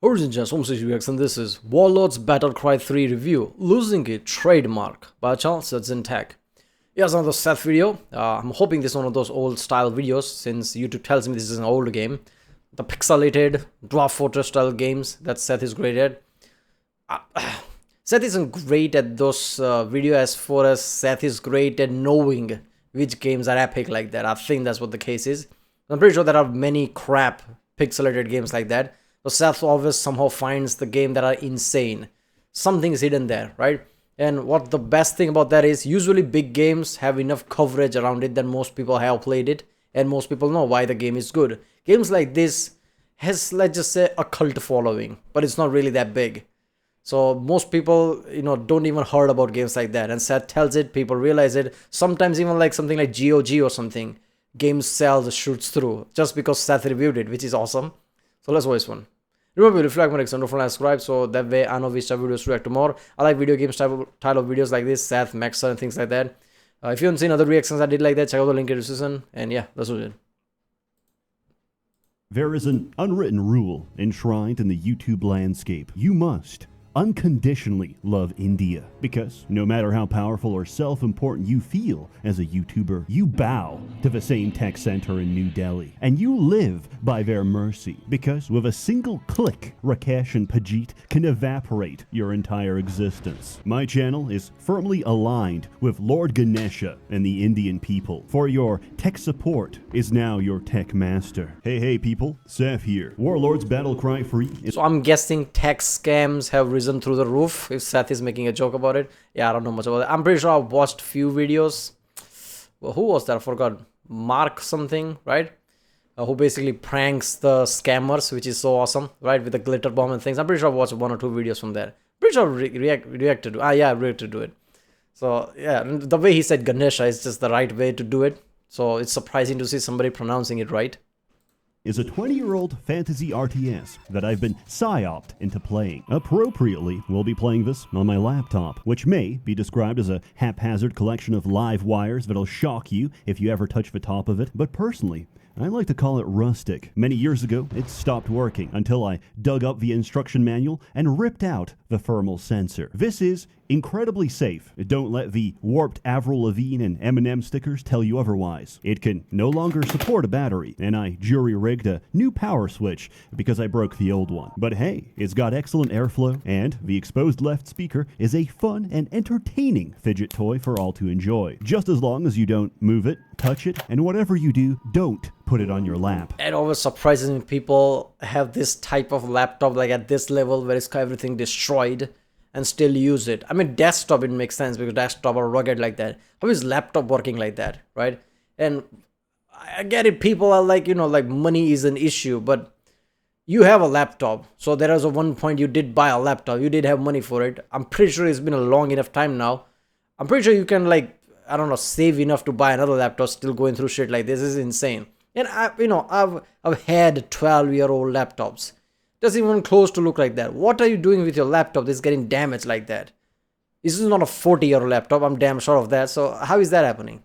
Origin Just Home Reacts, and this is Warlords Battlecry 3 review, Losing a Trademark by SsethTzeentach. Here's another Seth video. I'm hoping this is one of those old style videos since YouTube tells me this is an old game. The pixelated Dwarf Fortress style games that Seth is great at. Seth isn't great at those videos as far as Seth is great at knowing which games are epic like that. I think that's what the case is. I'm pretty sure there are many crap pixelated games like that. So Seth always somehow finds the game that are insane. Something's hidden there, right? And what the best thing about that is, usually big games have enough coverage around it that most people have played it and most people know why the game is good. Games like this has, let's just say, a cult following, but it's not really that big. So most people, don't even heard about games like that. And Seth tells it, people realize it. Sometimes even like something like GOG or something, game sells, shoots through just because Seth reviewed it, which is awesome. So let's watch one. Remember, if you like my next, don't forget to subscribe so that way I know which type of videos to react to more. I like video games type of videos like this, Seth, Maxa, and things like that. If you haven't seen other reactions I did like that, check out the link in the description. And yeah, that's what it is. There is an unwritten rule enshrined in the YouTube landscape. You must unconditionally love India, because no matter how powerful or self-important you feel as a YouTuber, you bow to the same tech center in New Delhi, and you live by their mercy, because with a single click, Rakesh and Pajit can evaporate your entire existence. My channel is firmly aligned with Lord Ganesha and the Indian people, for your tech support is now your tech master. Hey people, Seth here. Warlords Battlecry 3. So I'm guessing tech scams have risen through the roof if Seth is making a joke about it. Yeah, I don't know much about it. I'm pretty sure I've watched few videos. Well, who was that? I forgot. Mark something, right? Who basically pranks the scammers, which is so awesome, right? With the glitter bomb and things. I'm pretty sure I've watched one or two videos from there. Pretty sure I reacted to. I reacted to it. So yeah, the way he said Ganesha is just the right way to do it. So it's surprising to see somebody pronouncing it right. Is a 20-year-old fantasy RTS that I've been psyoped into playing. Appropriately, we'll be playing this on my laptop, which may be described as a haphazard collection of live wires that'll shock you if you ever touch the top of it, but personally, I like to call it rustic. Many years ago, it stopped working until I dug up the instruction manual and ripped out the thermal sensor. This is incredibly safe. Don't let the warped Avril Lavigne and Eminem stickers tell you otherwise. It can no longer support a battery, and I jury-rigged a new power switch because I broke the old one. But hey, it's got excellent airflow, and the exposed left speaker is a fun and entertaining fidget toy for all to enjoy. Just as long as you don't move it, touch it, and whatever you do, don't put it on your lap. It always surprises me people have this type of laptop like at this level where it's got everything destroyed and still use it. I mean, desktop, it makes sense because desktop are rugged like that. How is laptop working like that, right? And I get it, people are like, like money is an issue, but you have a laptop. So there was a one point you did buy a laptop. You did have money for it. I'm pretty sure it's been a long enough time now. I'm pretty sure you can I don't know, save enough to buy another laptop still going through shit like this. This is insane. And I've had 12-year-old laptops. Doesn't even close to look like that. What are you doing with your laptop that's getting damaged like that? This is not a 40-year-old laptop. I'm damn sure of that. So how is that happening?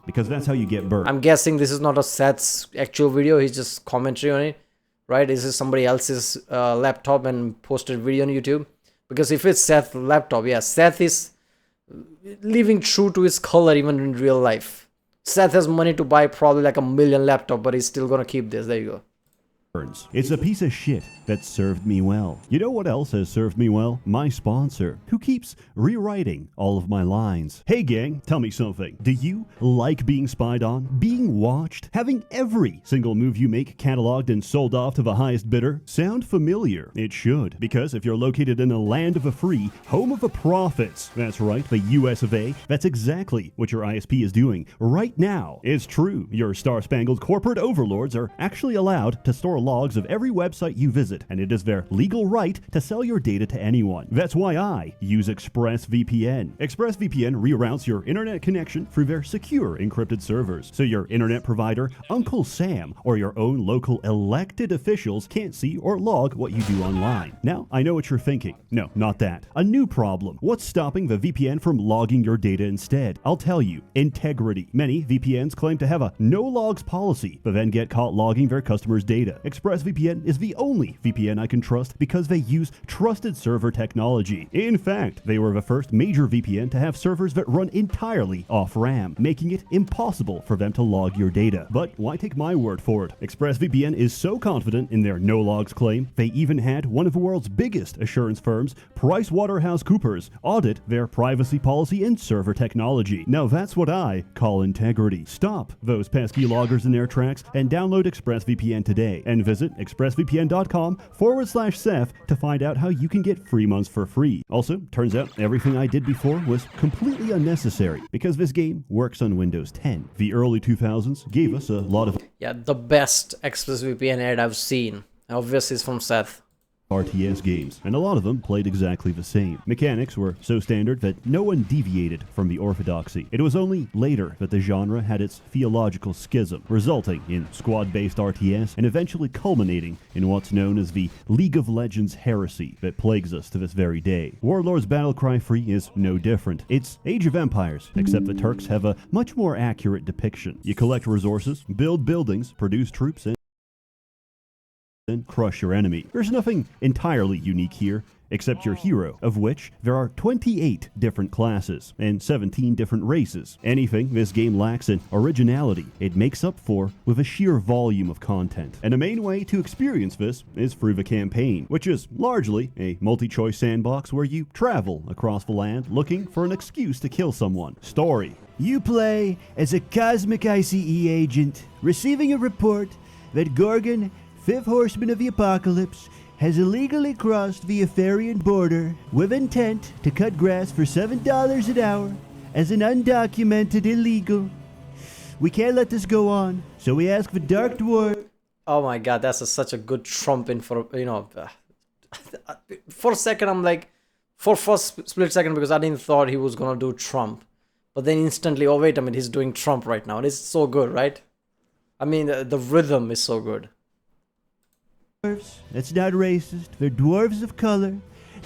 Because that's how you get burnt. I'm guessing this is not a Seth's actual video. He's just commentary on it, right? This is somebody else's laptop and posted video on YouTube. Because if it's Seth's laptop, yeah, Seth is living true to his color even in real life. Seth has money to buy probably like 1 million laptop, but he's still gonna keep this. There you go. It's a piece of shit that served me well. You know what else has served me well? My sponsor, who keeps rewriting all of my lines. Hey gang, tell me something. Do you like being spied on? Being watched? Having every single move you make cataloged and sold off to the highest bidder? Sound familiar? It should, because if you're located in a land of the free, home of the profits, that's right, the US of A, that's exactly what your ISP is doing right now. It's true, your star-spangled corporate overlords are actually allowed to store logs of every website you visit, and it is their legal right to sell your data to anyone. That's why I use ExpressVPN. ExpressVPN reroutes your internet connection through their secure encrypted servers, so your internet provider, Uncle Sam, or your own local elected officials can't see or log what you do online. Now, I know what you're thinking. No, not that. A new problem. What's stopping the VPN from logging your data instead? I'll tell you. Integrity. Many VPNs claim to have a no logs policy, but then get caught logging their customers' data. ExpressVPN is the only VPN I can trust because they use trusted server technology. In fact, they were the first major VPN to have servers that run entirely off RAM, making it impossible for them to log your data. But why take my word for it? ExpressVPN is so confident in their no-logs claim, they even had one of the world's biggest assurance firms, PricewaterhouseCoopers, audit their privacy policy and server technology. Now that's what I call integrity. Stop those pesky loggers in their tracks and download ExpressVPN today and visit expressvpn.com/Seth to find out how you can get free months for free. Also, turns out everything I did before was completely unnecessary because this game works on Windows 10. The early 2000s gave us a lot of The best ExpressVPN ad I've seen. Obviously, it's from Seth. RTS games, and a lot of them played exactly the same. Mechanics were so standard that no one deviated from the orthodoxy. It was only later that the genre had its theological schism, resulting in squad-based RTS and eventually culminating in what's known as the League of Legends heresy that plagues us to this very day. Warlords Battlecry 3 is no different. It's Age of Empires, except the Turks have a much more accurate depiction. You collect resources, build buildings, produce troops, and crush your enemy. There's nothing entirely unique here, except your hero, of which there are 28 different classes and 17 different races. Anything this game lacks in originality, it makes up for with a sheer volume of content. And the main way to experience this is through the campaign, which is largely a multi-choice sandbox where you travel across the land looking for an excuse to kill someone. Story. You play as a cosmic ICE agent, receiving a report that Gorgon, fifth horseman of the apocalypse, has illegally crossed the Etherian border with intent to cut grass for $7 an hour as an undocumented illegal. We can't let this go on, so we ask the Dark Dwarf. Oh my god, that's such a good trumping for, for a second I'm like, for first split second, because I didn't thought he was gonna do Trump. But then instantly, oh wait a minute, he's doing Trump right now. And it's so good, right? I mean, the rhythm is so good. That's not racist. They're dwarves of color.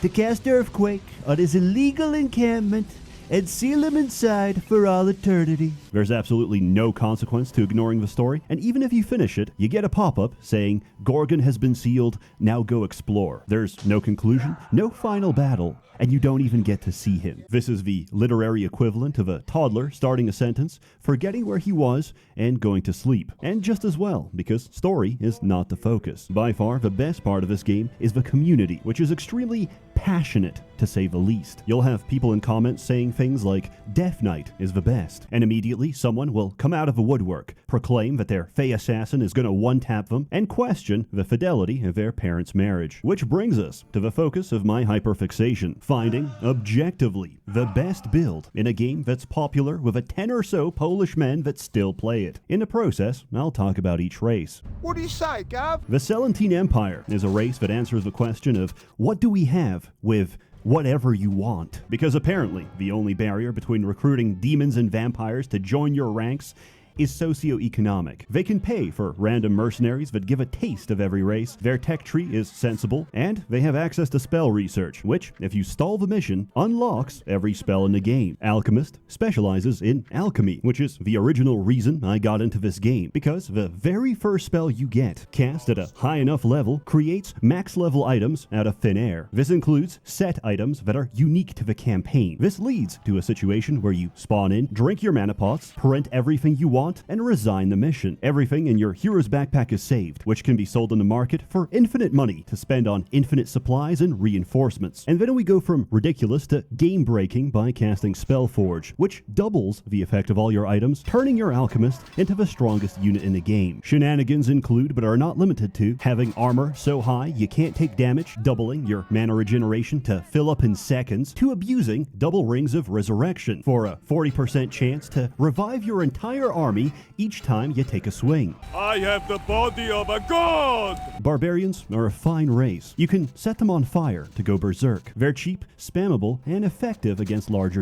To cast earthquake on his illegal encampment and seal him inside for all eternity. There's absolutely no consequence to ignoring the story, and even if you finish it, you get a pop-up saying, Gorgon has been sealed, now go explore. There's no conclusion, no final battle, and you don't even get to see him. This is the literary equivalent of a toddler starting a sentence, forgetting where he was, and going to sleep. And just as well, because story is not the focus. By far, the best part of this game is the community, which is extremely passionate, to say the least. You'll have people in comments saying things like, Death Knight is the best, and immediately someone will come out of the woodwork, proclaim that their Fey assassin is going to one-tap them, and question the fidelity of their parents' marriage. Which brings us to the focus of my hyperfixation, finding, objectively, the best build in a game that's popular with a 10 or so Polish men that still play it. In the process, I'll talk about each race. What do you say, Gav? The Selentine Empire is a race that answers the question of, what do we have with whatever you want? Because apparently, the only barrier between recruiting demons and vampires to join your ranks is socioeconomic. They can pay for random mercenaries that give a taste of every race, their tech tree is sensible, and they have access to spell research, which, if you stall the mission, unlocks every spell in the game. Alchemist specializes in alchemy, which is the original reason I got into this game, because the very first spell you get, cast at a high enough level, creates max level items out of thin air. This includes set items that are unique to the campaign. This leads to a situation where you spawn in, drink your mana pots, print everything you want, and resign the mission. Everything in your hero's backpack is saved, which can be sold in the market for infinite money to spend on infinite supplies and reinforcements. And then we go from ridiculous to game-breaking by casting Spellforge, which doubles the effect of all your items, turning your alchemist into the strongest unit in the game. Shenanigans include, but are not limited to, having armor so high you can't take damage, doubling your mana regeneration to fill up in seconds, to abusing double rings of resurrection for a 40% chance to revive your entire army each time you take a swing. I have the body of a god! Barbarians are a fine race. You can set them on fire to go berserk. They're cheap, spammable, and effective against larger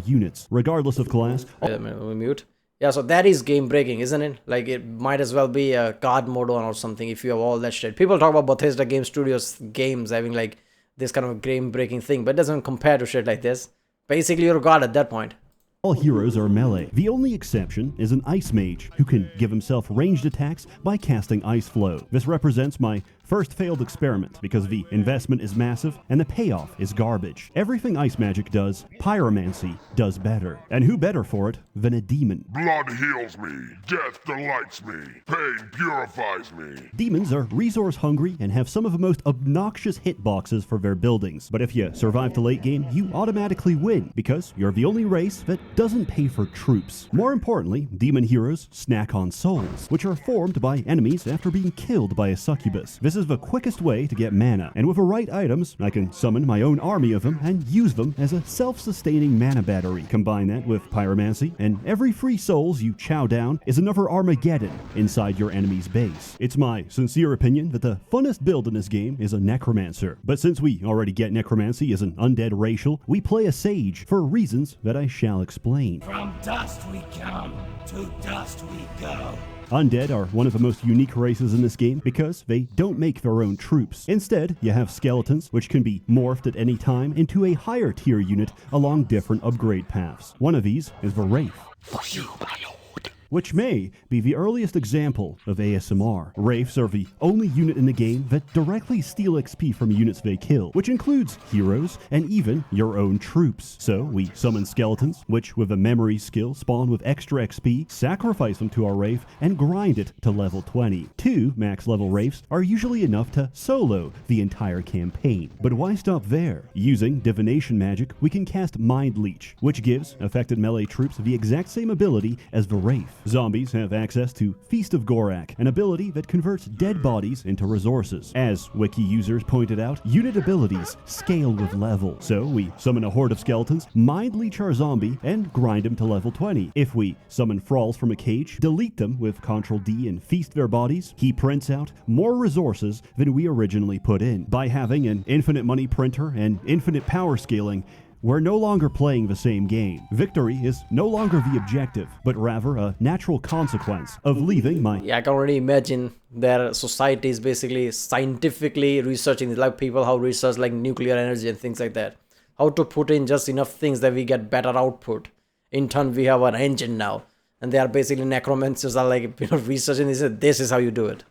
units, regardless of class. Wait a minute, we mute. Yeah, so that is game breaking, isn't it? Like, it might as well be a God mode on or something if you have all that shit. People talk about Bethesda Game Studios games having like this kind of game breaking thing, but it doesn't compare to shit like this. Basically, you're god at that point. All heroes are melee. The only exception is an ice mage, who can give himself ranged attacks by casting ice flow. This represents my first failed experiment because the investment is massive and the payoff is garbage. Everything ice magic does, pyromancy does better. And who better for it than a demon? Blood heals me, death delights me, pain purifies me. Demons are resource hungry and have some of the most obnoxious hitboxes for their buildings. But if you survive to late game, you automatically win because you're the only race that doesn't pay for troops. More importantly, demon heroes snack on souls, which are formed by enemies after being killed by a succubus. This is the quickest way to get mana, and with the right items, I can summon my own army of them and use them as a self-sustaining mana battery. Combine that with pyromancy, and every free souls you chow down is another Armageddon inside your enemy's base. It's my sincere opinion that the funnest build in this game is a necromancer, but since we already get necromancy as an undead racial, we play a sage for reasons that I shall explain. From dust we come, to dust we go. Undead are one of the most unique races in this game because they don't make their own troops. Instead, you have skeletons, which can be morphed at any time into a higher tier unit along different upgrade paths. One of these is the Wraith, For you, my lord. which may be the earliest example of ASMR. Wraiths are the only unit in the game that directly steal XP from units they kill, which includes heroes and even your own troops. So we summon skeletons, which with a memory skill spawn with extra XP, sacrifice them to our Wraith, and grind it to level 20. 2 max level Wraiths are usually enough to solo the entire campaign. But why stop there? Using divination magic, we can cast Mind Leech, which gives affected melee troops the exact same ability as the Wraith. Zombies have access to Feast of Gorak, an ability that converts dead bodies into resources. As wiki users pointed out, unit abilities scale with level. So we summon a horde of skeletons, mind leech our zombie, and grind him to level 20. If we summon thralls from a cage, delete them with Ctrl D and feast their bodies, he prints out more resources than we originally put in. By having an infinite money printer and infinite power scaling, we're no longer playing the same game. Victory is no longer the objective, but rather a natural consequence of leaving my... Yeah, I can already imagine their society is basically scientifically researching, like people how research like nuclear energy and things like that. How to put in just enough things that we get better output. In turn, we have an engine now. And they are basically necromancers are like, researching this is how you do it.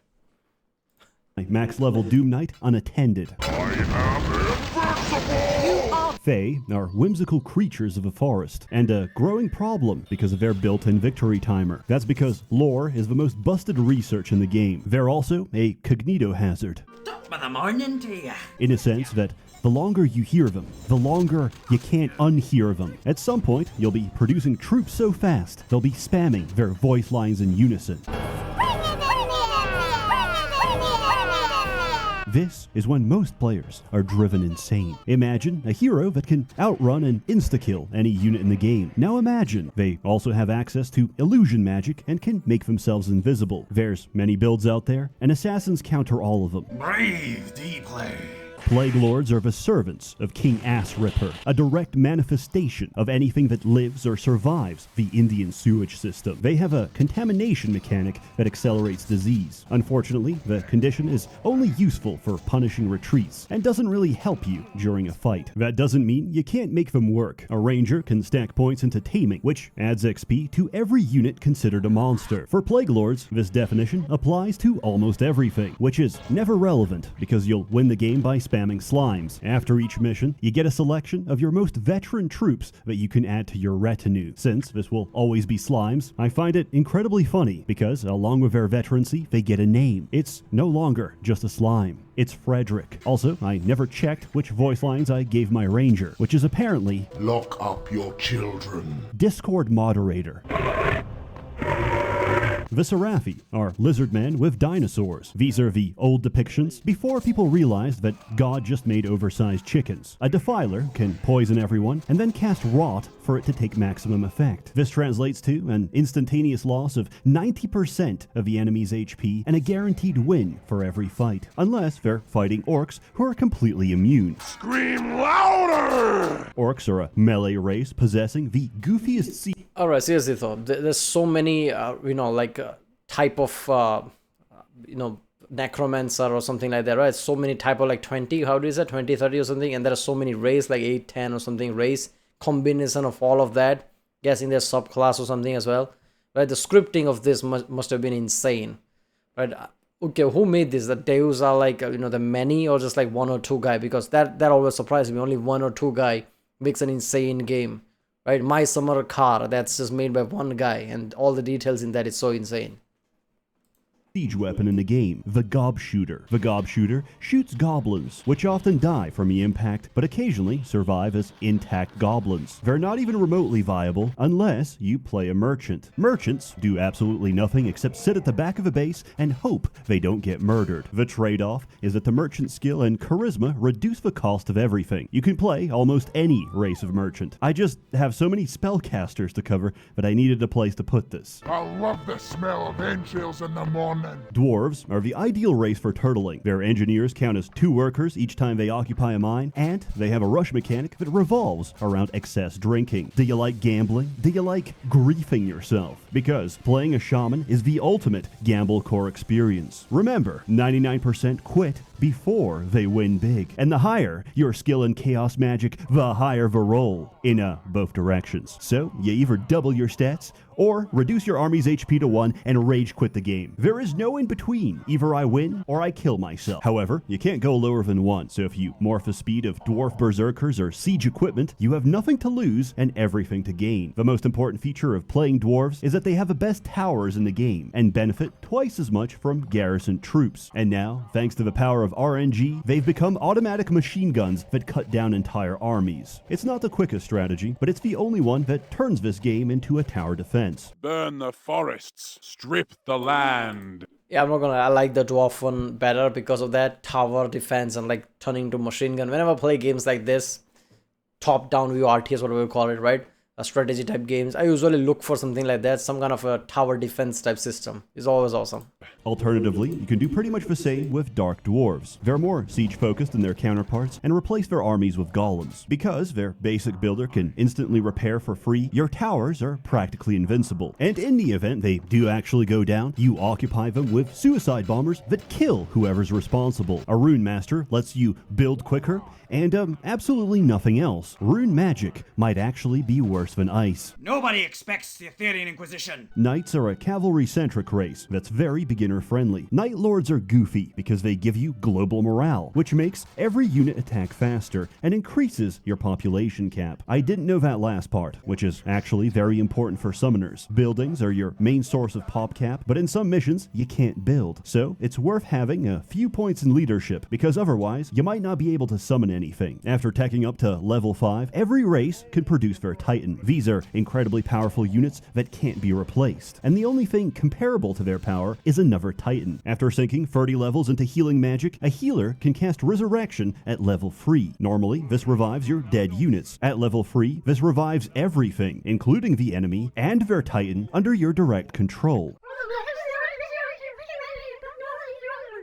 max level Doom Knight unattended. I am invincible! Fay are whimsical creatures of the forest, and a growing problem because of their built-in victory timer. That's because lore is the most busted research in the game. They're also a cognito hazard, Top of the morning to ya. in a sense that the longer you hear them, the longer you can't unhear them. At some point, you'll be producing troops so fast, they'll be spamming their voice lines in unison. This is when most players are driven insane. Imagine a hero that can outrun and insta-kill any unit in the game. Now imagine they also have access to illusion magic and can make themselves invisible. There's many builds out there, and assassins counter all of them. Breathe deeply. Plague Lords are the servants of King Ass Ripper, a direct manifestation of anything that lives or survives the Indian sewage system. They have a contamination mechanic that accelerates disease. Unfortunately, the condition is only useful for punishing retreats and doesn't really help you during a fight. That doesn't mean you can't make them work. A ranger can stack points into taming, which adds XP to every unit considered a monster. For Plague Lords, this definition applies to almost everything, which is never relevant because you'll win the game by spamming slimes. After each mission, you get a selection of your most veteran troops that you can add to your retinue. Since this will always be slimes, I find it incredibly funny because along with their veterancy, they get a name. It's no longer just a slime. It's Frederick. Also, I never checked which voice lines I gave my ranger, which is apparently Lock up your children. Discord moderator. The Seraphi are lizard men with dinosaurs. These are the old depictions before people realized that God just made oversized chickens. A defiler can poison everyone and then cast rot for it to take maximum effect. This translates to an instantaneous loss of 90% of the enemy's HP and a guaranteed win for every fight, unless they're fighting orcs who are completely immune. Scream louder! Orcs are a melee race possessing the goofiest Alright, seriously though, there's so many, type of, necromancer or something like that, right? So many type of like 20, how do you say, 20, 30 or something, and there are so many race, like 8, 10 or something race combination of all of that. Guessing there's subclass or something as well, right? The scripting of this must have been insane, right? Okay, who made this? The devs are like, the many, or just like one or two guy? Because that always surprises me. Only one or two guy makes an insane game, right? My Summer Car, that's just made by one guy, and all the details in that is so insane. Siege weapon in the game, the Gob Shooter. The Gob Shooter shoots goblins, which often die from the impact, but occasionally survive as intact goblins. They're not even remotely viable unless you play a merchant. Merchants do absolutely nothing except sit at the back of a base and hope they don't get murdered. The trade-off is that the merchant skill and charisma reduce the cost of everything. You can play almost any race of merchant. I just have so many spellcasters to cover that I needed a place to put this. I love the smell of entrails in the morning. Dwarves are the ideal race for turtling. Their engineers count as 2 workers each time they occupy a mine, and they have a rush mechanic that revolves around excess drinking. Do you like gambling? Do you like griefing yourself? Because playing a shaman is the ultimate gamble core experience. Remember, 99% quit before they win big. And the higher your skill in chaos magic, the higher the roll in both directions. So you either double your stats or reduce your army's HP to 1 and rage quit the game. There is no in between. Either I win or I kill myself. However, you can't go lower than 1, so if you morph the speed of dwarf berserkers or siege equipment, you have nothing to lose and everything to gain. The most important feature of playing dwarves is that they have the best towers in the game and benefit twice as much from garrison troops. And now, thanks to the power of RNG, they've become automatic machine guns that cut down entire armies. It's not the quickest strategy, but it's the only one that turns this game into a tower defense. Burn the forests, strip the land. Yeah, I like the dwarf one better because of that tower defense and like turning to machine gun. Whenever I play games like this, top-down view RTS, whatever we call it, right? Strategy type games, I usually look for something like that, some kind of a tower defense type system. It's always awesome. Alternatively, you can do pretty much the same with Dark Dwarves. They're more siege focused than their counterparts and replace their armies with golems. Because their basic builder can instantly repair for free, your towers are practically invincible. And in the event they do actually go down, you occupy them with suicide bombers that kill whoever's responsible. A Rune Master lets you build quicker, and absolutely nothing else. Rune magic might actually be worse than ice. Nobody expects the Aetherian Inquisition. Knights are a cavalry-centric race that's very beginner-friendly. Night Lords are goofy because they give you global morale, which makes every unit attack faster and increases your population cap. I didn't know that last part, which is actually very important for summoners. Buildings are your main source of pop cap, but in some missions, you can't build. So it's worth having a few points in leadership, because otherwise, you might not be able to summon anything. After teching up to level 5, every race can produce their Titan. These are incredibly powerful units that can't be replaced, and the only thing comparable to their power is another Titan. After sinking 30 levels into healing magic, a healer can cast Resurrection at level 3. Normally, this revives your dead units. At level 3, this revives everything, including the enemy and their Titan, under your direct control.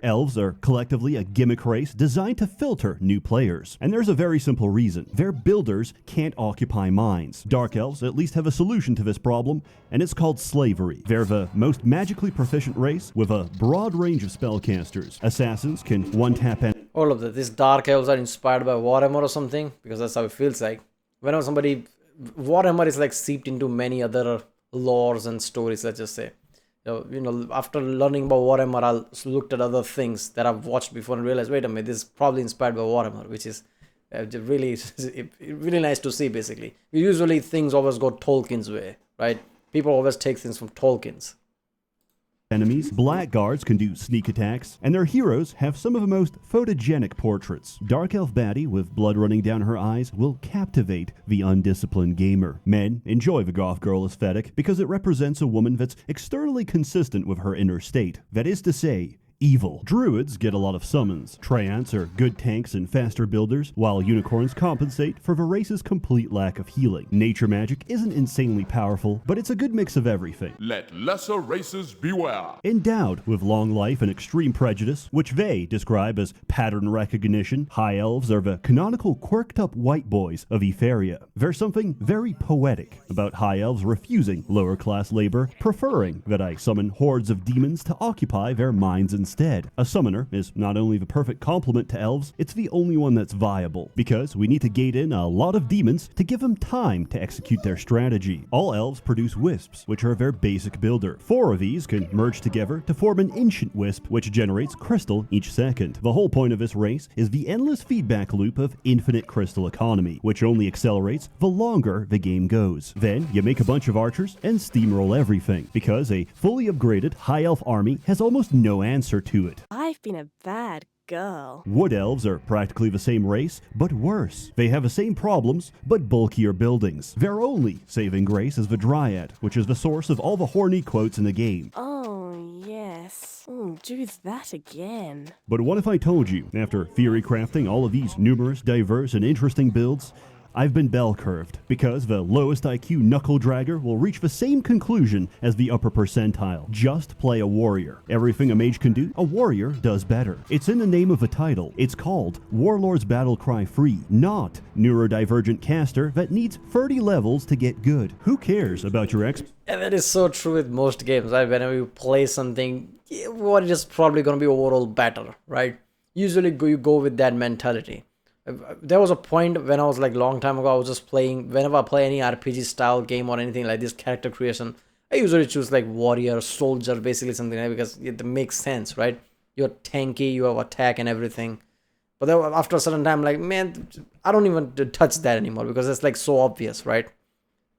Elves are collectively a gimmick race designed to filter new players. And there's a very simple reason. Their builders can't occupy mines. Dark Elves at least have a solution to this problem, and it's called slavery. They're the most magically proficient race with a broad range of spellcasters. Assassins can one-tap and All of that. These Dark Elves are inspired by Warhammer or something, because that's how it feels like. Whenever Warhammer is like seeped into many other lores and stories, let's just say. After learning about Warhammer, I looked at other things that I've watched before and realized, wait a minute, this is probably inspired by Warhammer, which is really nice to see, basically. Usually things always go Tolkien's way, right? People always take things from Tolkien's. enemies. Blackguards can do sneak attacks, and their heroes have some of the most photogenic portraits. Dark Elf baddie with blood running down her eyes will captivate the undisciplined gamer. Men enjoy the goth girl aesthetic because it represents a woman that's externally consistent with her inner state. That is to say, evil. Druids get a lot of summons. Treants are good tanks and faster builders, while unicorns compensate for the race's complete lack of healing. Nature magic isn't insanely powerful, but it's a good mix of everything. Let lesser races beware. Endowed with long life and extreme prejudice, which they describe as pattern recognition, high elves are the canonical quirked-up white boys of Etheria. There's something very poetic about high elves refusing lower-class labor, preferring that I summon hordes of demons to occupy their minds and instead. A summoner is not only the perfect complement to elves, it's the only one that's viable, because we need to gate in a lot of demons to give them time to execute their strategy. All elves produce wisps, which are their basic builder. 4 of these can merge together to form an ancient wisp, which generates crystal each second. The whole point of this race is the endless feedback loop of infinite crystal economy, which only accelerates the longer the game goes. Then you make a bunch of archers and steamroll everything, because a fully upgraded high elf army has almost no answer to it. I've been a bad girl. Wood elves are practically the same race, but worse. They have the same problems, but bulkier buildings. Their only saving grace is the Dryad, which is the source of all the horny quotes in the game. Oh, yes. Do that again. But what if I told you, after theory crafting all of these numerous, diverse, and interesting builds, I've been bell curved, because the lowest IQ knuckle dragger will reach the same conclusion as the upper percentile. Just play a warrior. Everything a mage can do, a warrior does better. It's in the name of the title. It's called Warlords Battlecry 3, not neurodivergent caster that needs 30 levels to get good. Who cares about your And that is so true with most games, right? Whenever you play something, what is probably going to be overall better, right? Usually you go with that mentality. There was a point when I was like long time ago, I was just playing, whenever I play any RPG style game or anything like this character creation, I usually choose like warrior, soldier, basically something like that, because it makes sense, right? You're tanky, you have attack and everything. But then after a certain time, like, man, I don't even touch that anymore, because it's like so obvious, right?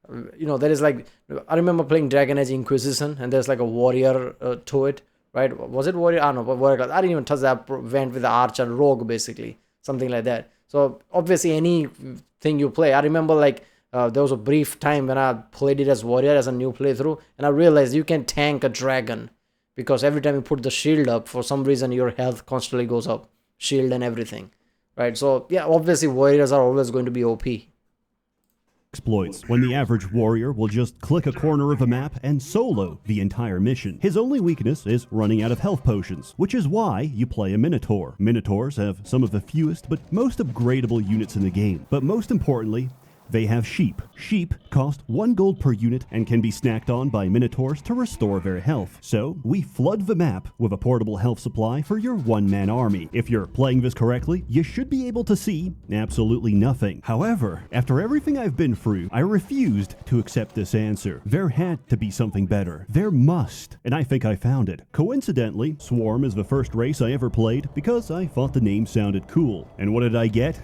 You know, there is like, I remember playing Dragon Age Inquisition, and there's like a warrior to it, right? Was it warrior? I don't know, but warrior class. I didn't even touch that. Went with the archer, rogue, basically, something like that. So obviously anything you play, I remember like there was a brief time when I played it as warrior as a new playthrough, and I realized you can tank a dragon, because every time you put the shield up, for some reason your health constantly goes up, shield and everything, right? So yeah, obviously warriors are always going to be OP. exploits, when the average warrior will just click a corner of a map and solo the entire mission. His only weakness is running out of health potions, which is why you play a Minotaur. Minotaurs have some of the fewest but most upgradable units in the game, but most importantly, they have sheep. Sheep cost 1 gold per unit and can be snacked on by Minotaurs to restore their health. So, we flood the map with a portable health supply for your one-man army. If you're playing this correctly, you should be able to see absolutely nothing. However, after everything I've been through, I refused to accept this answer. There had to be something better. There must. And I think I found it. Coincidentally, Swarm is the first race I ever played because I thought the name sounded cool. And what did I get?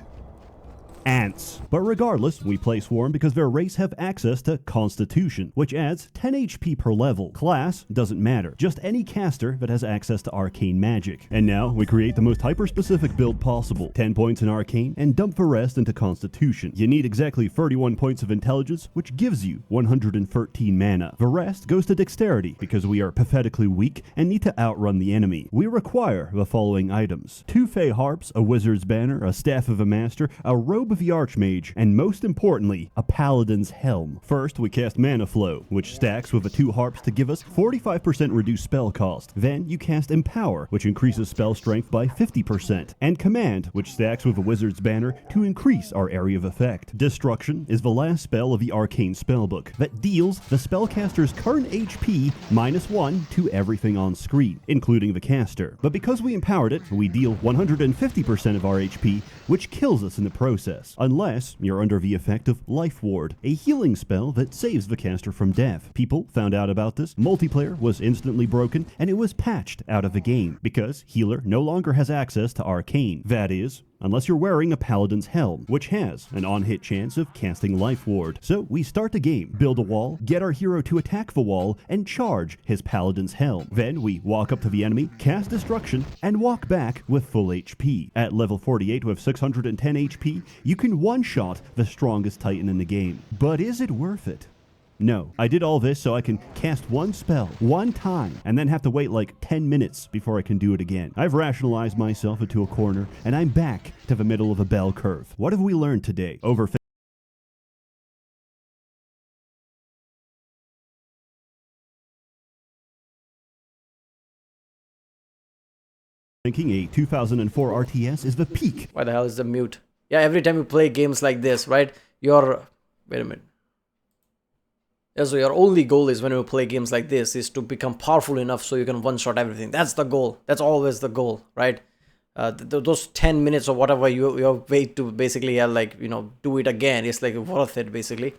Ants. But regardless, we play Swarm because their race have access to Constitution, which adds 10 HP per level. Class doesn't matter, just any caster that has access to arcane magic. And now, we create the most hyper-specific build possible. 10 points in arcane, and dump the rest into Constitution. You need exactly 31 points of intelligence, which gives you 113 mana. The rest goes to dexterity, because we are pathetically weak and need to outrun the enemy. We require the following items: 2 Fey Harps, a Wizard's Banner, a Staff of a Master, a Robe of the Archmage, and most importantly, a Paladin's Helm. First, we cast Mana Flow, which stacks with the 2 harps to give us 45% reduced spell cost. Then, you cast Empower, which increases spell strength by 50%, and Command, which stacks with a Wizard's Banner to increase our area of effect. Destruction is the last spell of the Arcane Spellbook that deals the spellcaster's current HP -1 to everything on screen, including the caster. But because we empowered it, we deal 150% of our HP, which kills us in the process. Unless you're under the effect of Life Ward, a healing spell that saves the caster from death. People found out about this, multiplayer was instantly broken, and it was patched out of the game, because Healer no longer has access to Arcane. That is, unless you're wearing a Paladin's Helm, which has an on-hit chance of casting Life Ward. So we start the game, build a wall, get our hero to attack the wall, and charge his Paladin's Helm. Then we walk up to the enemy, cast Destruction, and walk back with full HP. At level 48 with 610 HP, you can one-shot the strongest Titan in the game. But is it worth it? No. I did all this so I can cast one spell, one time, and then have to wait like 10 minutes before I can do it again. I've rationalized myself into a corner, and I'm back to the middle of a bell curve. What have we learned today? Thinking a 2004 RTS is the peak. Why the hell is the mute? Yeah, every time you play games like this, right? You're... Wait a minute. Yeah, so your only goal is when you play games like this is to become powerful enough so you can one-shot everything. That's the goal. That's always the goal, right? Those 10 minutes or whatever you wait to basically like, you know, do it again, it's like worth it basically.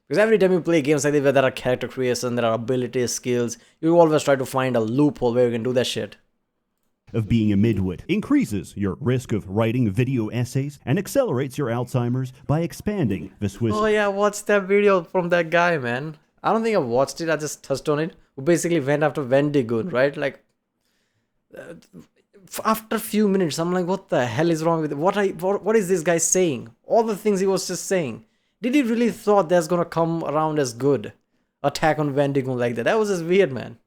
Because every time you play games like this where there are character creation, there are abilities, skills, you always try to find a loophole where you can do that shit. Of being a midwit increases your risk of writing video essays and accelerates your Alzheimer's by expanding the Swiss. Oh yeah, what's that video from that guy, man? I don't think I watched it, I just touched on it. Who basically went after Vendigoon, right? Like, after a few minutes, I'm like, what the hell is wrong with it? What is this guy saying? All the things he was just saying. Did he really thought that's gonna come around as good? Attack on Vendigoon like that. That was just weird, man.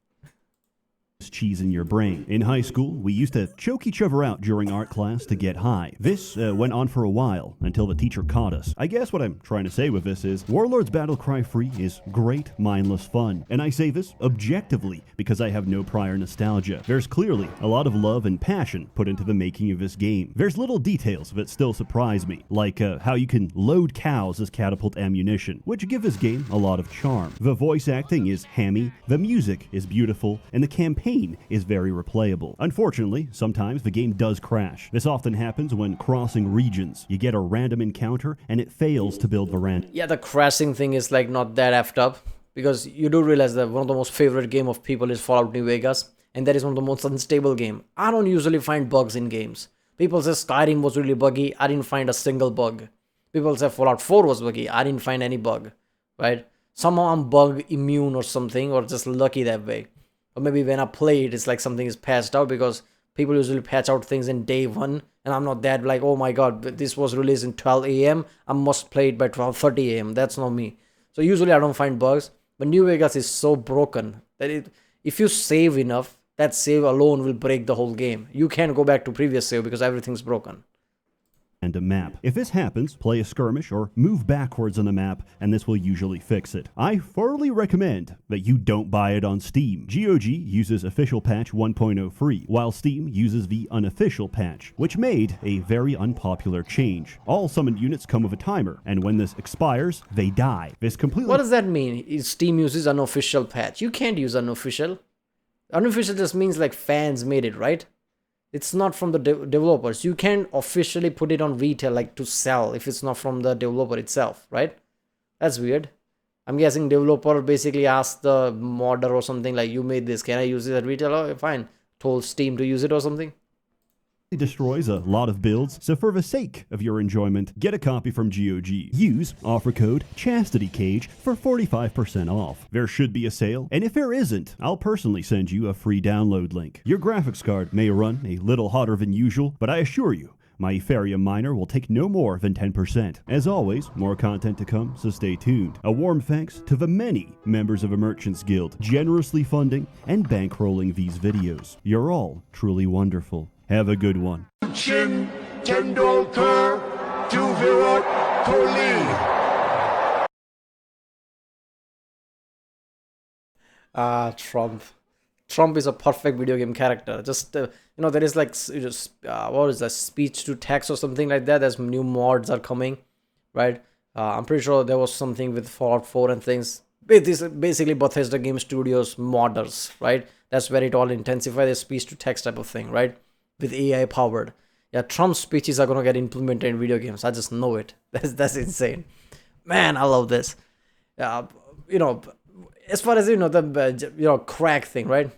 Cheese in your brain. In high school, we used to choke each other out during art class to get high. This went on for a while until the teacher caught us. I guess what I'm trying to say with this is Warlords Battlecry Free is great, mindless fun. And I say this objectively because I have no prior nostalgia. There's clearly a lot of love and passion put into the making of this game. There's little details that still surprise me, like how you can load cows as catapult ammunition, which give this game a lot of charm. The voice acting is hammy, the music is beautiful, and the campaign is very replayable. Unfortunately, sometimes the game does crash. This often happens when crossing regions. You get a random encounter and it fails to build the random. Yeah, the crashing thing is like not that effed up, because you do realize that one of the most favorite game of people is Fallout New Vegas, and that is one of the most unstable game. I don't usually find bugs in games. People say Skyrim was really buggy, I didn't find a single bug. People say Fallout 4 was buggy, I didn't find any bug, right? Somehow I'm bug immune or something, or just lucky that way. Or maybe when I play it, it's like something is patched out, because people usually patch out things in day one, and I'm not that like, oh my god, this was released in 12 AM, I must play it by 12:30 AM. That's not me. So usually I don't find bugs, but New Vegas is so broken that if you save enough, that save alone will break the whole game. You can't go back to previous save because everything's broken. And a map. If this happens, play a skirmish or move backwards on the map, and this will usually fix it. I thoroughly recommend that you don't buy it on Steam. GOG uses official patch 1.0 free, while Steam uses the unofficial patch, which made a very unpopular change. All summoned units come with a timer, and when this expires, they die. This completely... What does that mean? Steam uses unofficial patch. You can't use unofficial. Unofficial just means like fans made it, right? It's not from the developers. You can't officially put it on retail, like to sell, if it's not from the developer itself, right? That's weird. I'm guessing developer basically asked the modder or something like, you made this, can I use it at retail? Oh, fine. Told Steam to use it or something. Destroys a lot of builds, so for the sake of your enjoyment, get a copy from GOG. Use offer code ChastityCage for 45% off. There should be a sale, and if there isn't, I'll personally send you a free download link. Your graphics card may run a little hotter than usual, but I assure you, my Ethereum miner will take no more than 10%. As always, more content to come, so stay tuned. A warm thanks to the many members of the Merchants Guild, generously funding and bankrolling these videos. You're all truly wonderful. Have a good one. Chin Tendolkar to Virat Kohli. Trump. Trump is a perfect video game character. Just, you know, there is like, what is that, speech to text or something like that. There's new mods are coming, right? I'm pretty sure there was something with Fallout 4 and things. This is basically Bethesda Game Studios modders, right? That's where it all intensifies the speech to text type of thing, right? With AI powered. Yeah, Trump's speeches are gonna get implemented in video games. I just know it. That's insane. Man, I love this. You know, as far as you know, the crack thing, right?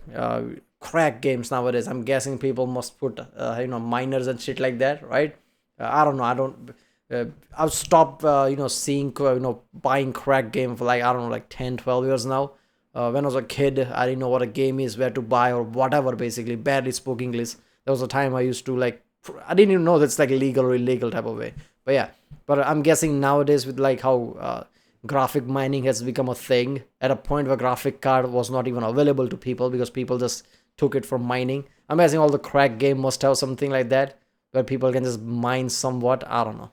Crack games nowadays. I'm guessing people must put miners and shit like that, right? I don't know. I've stopped seeing buying crack game for like, I don't know, like 10-12 years now. When I was a kid, I didn't know what a game is, where to buy or whatever. Basically, barely spoke English. There was a time I used to like, I didn't even know that's like legal or illegal type of way. But yeah, but I'm guessing nowadays with like how graphic mining has become a thing, at a point where graphic card was not even available to people because people just took it from mining. I'm guessing all the crack game must have something like that, where people can just mine somewhat. I don't know.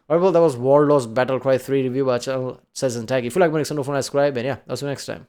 Alright, well, that was Warlords Battlecry 3 review by SsethTzeentach. If you like my next one, don't forget to subscribe, and yeah, I'll see you next time.